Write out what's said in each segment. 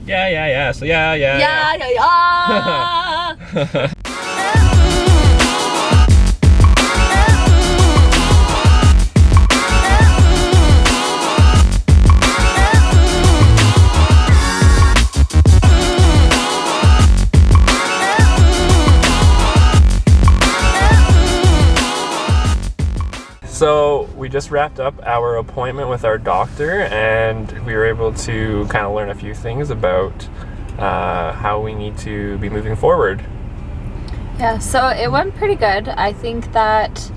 Yeah. So yeah. So we just wrapped up our appointment with our doctor, and we were able to kind of learn a few things about how we need to be moving forward. Yeah, so it went pretty good. I think that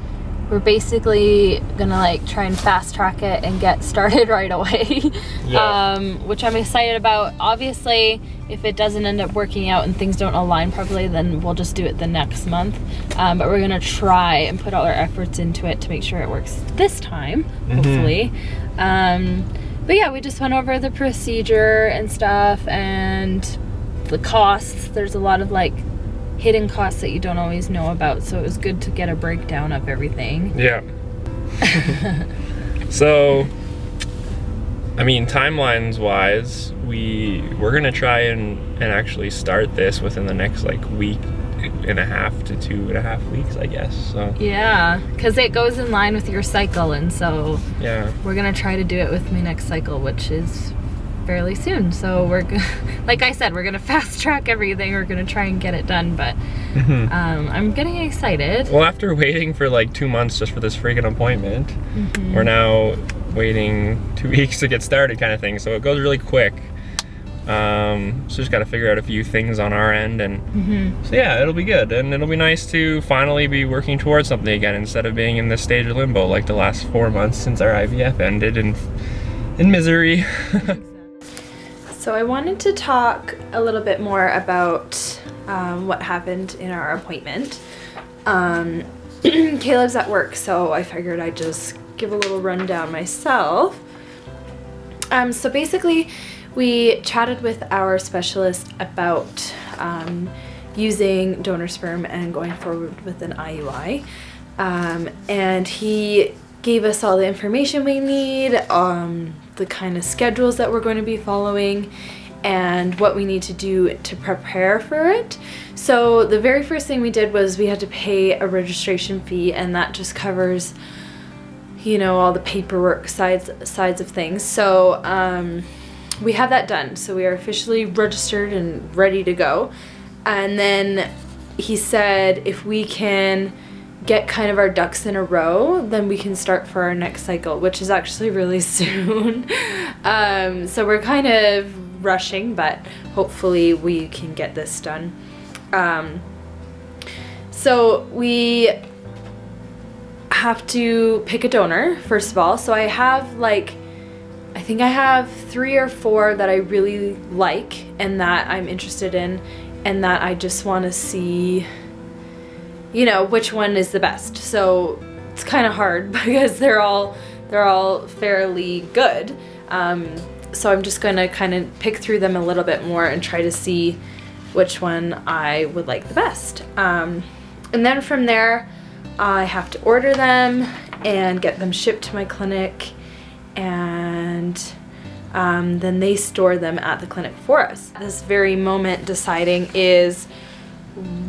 we're basically gonna like try and fast track it and get started right away. Yeah. Which I'm excited about. Obviously, if it doesn't end up working out and things don't align properly, then we'll just do it the next month. But we're gonna try and put all our efforts into it to make sure it works this time, hopefully. But yeah, we just went over the procedure and stuff and the costs. There's a lot of like hidden costs that you don't always know about, so it was good to get a breakdown of everything. Yeah. So, I mean, timelines wise, we're gonna try and actually start this within the next like week and a half to 2.5 weeks, I guess. So yeah, because it goes in line with your cycle, and so yeah, we're gonna try to do it with my next cycle, which is fairly soon. So we're like I said, we're gonna fast track everything. We're gonna try and get it done, but I'm getting excited. Well, after waiting for like 2 months just for this freaking appointment, we're now waiting 2 weeks to get started, kind of thing. So it goes really quick. So just got to figure out a few things on our end, and so yeah, it'll be good, and it'll be nice to finally be working towards something again instead of being in this stage of limbo like the last 4 months since our IVF ended in misery. So I wanted to talk a little bit more about what happened in our appointment. Caleb's at work, so I figured I'd just give a little rundown myself. So basically, we chatted with our specialist about using donor sperm and going forward with an IUI. And he gave us all the information we need, the kind of schedules that we're going to be following, and what we need to do to prepare for it. So the very first thing we did was we had to pay a registration fee, and that just covers, you know, all the paperwork sides of things. So we have that done. So we are officially registered and ready to go. And then he said if we can get kind of our ducks in a row, then we can start for our next cycle, which is actually really soon. So we're kind of rushing, but hopefully we can get this done. So we have to pick a donor, first of all. So I have I think I have 3 or 4 that I really like and that I'm interested in, and that I just want to see, you know, which one is the best. So it's kind of hard because they're all fairly good. So I'm just going to kind of pick through them a little bit more and try to see which one I would like the best. And then from there, I have to order them and get them shipped to my clinic, and then they store them at the clinic for us. This very moment deciding is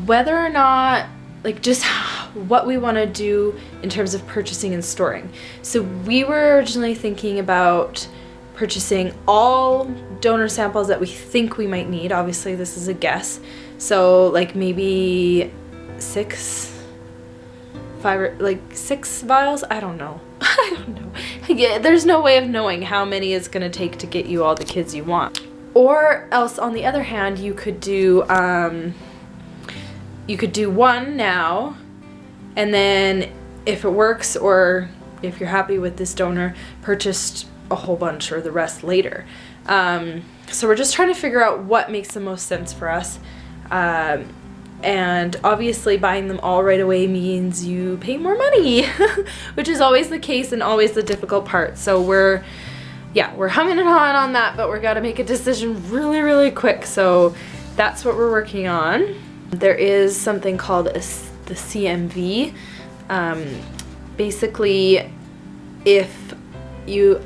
whether or not, like, just what we want to do in terms of purchasing and storing. So we were originally thinking about purchasing all donor samples that we think we might need. Obviously this is a guess, so like maybe 6 vials. I don't know. I don't know. Yeah, there's no way of knowing how many it's gonna take to get you all the kids you want. Or else, on the other hand, you could do one now, and then if it works, or if you're happy with this donor, purchase a whole bunch or the rest later. So we're just trying to figure out what makes the most sense for us. And obviously buying them all right away means you pay more money, which is always the case and always the difficult part. So we're humming and hawing on that, but we're gotta make a decision really, really quick. So that's what we're working on. There is something called the CMV. Basically, if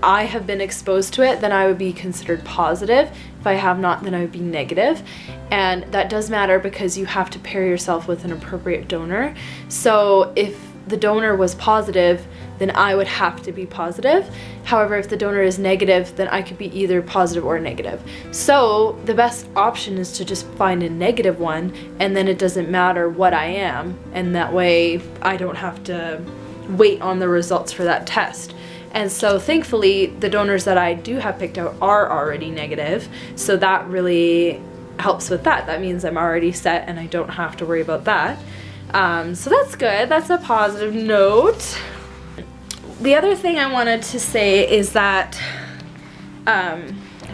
I have been exposed to it, then I would be considered positive. If I have not, then I would be negative. And that does matter because you have to pair yourself with an appropriate donor. So if the donor was positive, then I would have to be positive. However, if the donor is negative, then I could be either positive or negative. So the best option is to just find a negative one, and then it doesn't matter what I am, and that way I don't have to wait on the results for that test. And so thankfully the donors that I do have picked out are already negative, so that really helps with that. That means I'm already set and I don't have to worry about that. So that's good. That's a positive note. The other thing I wanted to say is that, I'm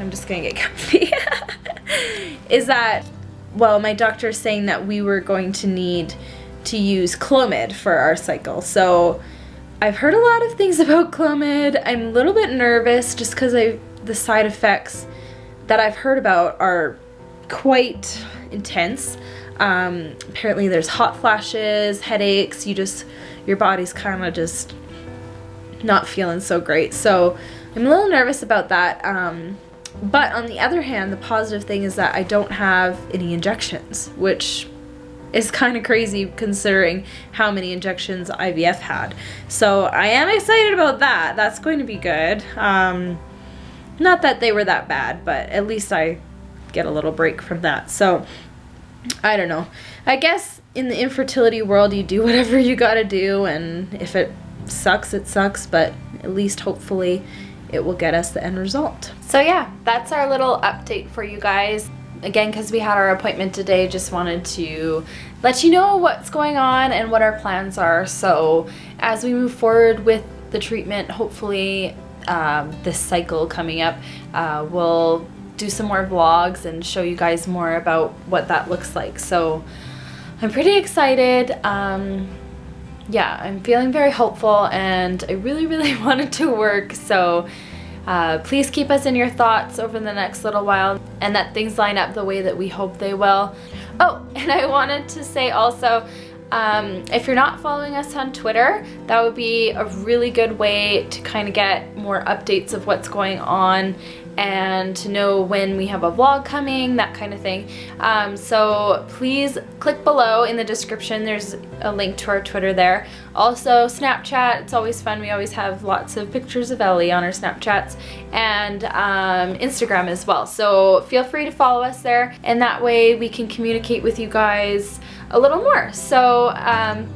just gonna get comfy, is that, well, my doctor is saying that we were going to need to use Clomid for our cycle. So I've heard a lot of things about Clomid. I'm a little bit nervous just because the side effects that I've heard about are quite intense. Apparently there's hot flashes, headaches, your body's kind of just not feeling so great. So I'm a little nervous about that. But on the other hand, the positive thing is that I don't have any injections, which is kind of crazy considering how many injections IVF had. So I am excited about that. That's going to be good. Not that they were that bad, but at least I get a little break from that. So I don't know. I guess in the infertility world, you do whatever you gotta do, and if it sucks, it sucks, but at least hopefully it will get us the end result. So yeah, that's our little update for you guys. Again, because we had our appointment today, just wanted to let you know what's going on and what our plans are. So as we move forward with the treatment, hopefully this cycle coming up, we'll do some more vlogs and show you guys more about what that looks like. So I'm pretty excited. Yeah, I'm feeling very hopeful, and I really want it to work. So please keep us in your thoughts over the next little while, and that things line up the way that we hope they will. Oh, and I wanted to say also, if you're not following us on Twitter, that would be a really good way to kind of get more updates of what's going on and to know when we have a vlog coming, that kind of thing. So please click below in the description. There's a link to our Twitter there. Also Snapchat, it's always fun. We always have lots of pictures of Ellie on our Snapchats, and Instagram as well. So feel free to follow us there, and that way we can communicate with you guys a little more. So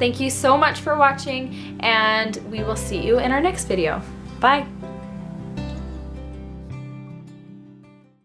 thank you so much for watching, and we will see you in our next video. Bye.